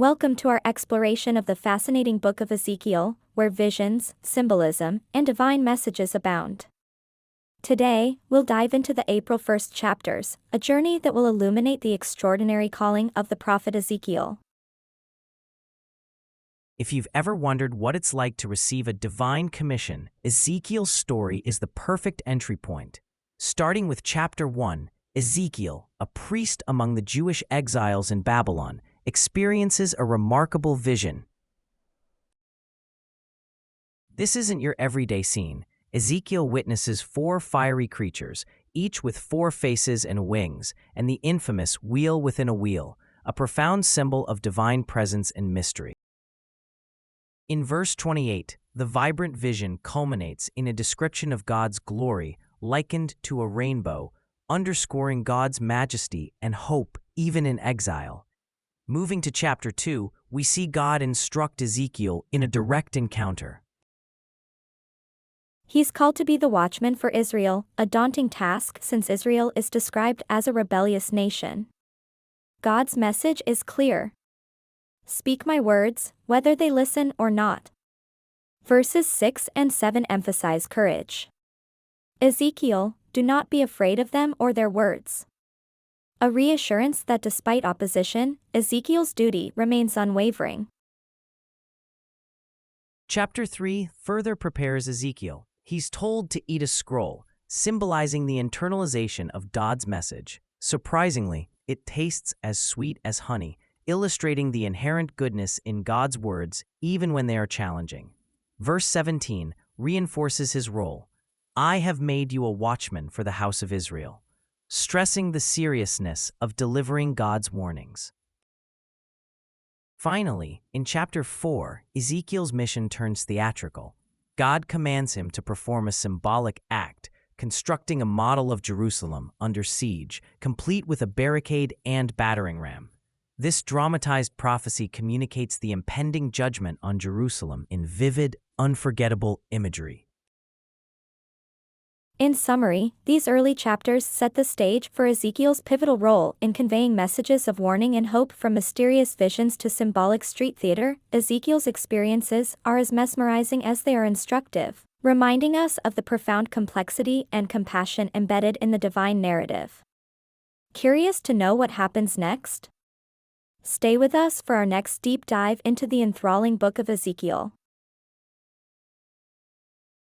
Welcome to our exploration of the fascinating book of Ezekiel, where visions, symbolism, and divine messages abound. Today, we'll dive into the April 1st chapters, a journey that will illuminate the extraordinary calling of the prophet Ezekiel. If you've ever wondered what it's like to receive a divine commission, Ezekiel's story is the perfect entry point. Starting with chapter 1, Ezekiel, a priest among the Jewish exiles in Babylon, experiences a remarkable vision. This isn't your everyday scene. Ezekiel witnesses 4 fiery creatures, each with 4 faces and wings, and the infamous wheel within a wheel, a profound symbol of divine presence and mystery. In verse 28, the vibrant vision culminates in a description of God's glory likened to a rainbow, underscoring God's majesty and hope even in exile. Moving to chapter 2, we see God instruct Ezekiel in a direct encounter. He's called to be the watchman for Israel, a daunting task since Israel is described as a rebellious nation. God's message is clear. Speak my words, whether they listen or not. Verses 6 and 7 emphasize courage. Ezekiel, do not be afraid of them or their words. A reassurance that despite opposition, Ezekiel's duty remains unwavering. Chapter 3 further prepares Ezekiel. He's told to eat a scroll, symbolizing the internalization of God's message. Surprisingly, it tastes as sweet as honey, illustrating the inherent goodness in God's words even when they are challenging. Verse 17 reinforces his role. I have made you a watchman for the house of Israel, stressing the seriousness of delivering God's warnings. Finally, in chapter 4, Ezekiel's mission turns theatrical. God commands him to perform a symbolic act, constructing a model of Jerusalem under siege, complete with a barricade and battering ram. This dramatized prophecy communicates the impending judgment on Jerusalem in vivid, unforgettable imagery. In summary, these early chapters set the stage for Ezekiel's pivotal role in conveying messages of warning and hope from mysterious visions to symbolic street theater. Ezekiel's experiences are as mesmerizing as they are instructive, reminding us of the profound complexity and compassion embedded in the divine narrative. Curious to know what happens next? Stay with us for our next deep dive into the enthralling book of Ezekiel.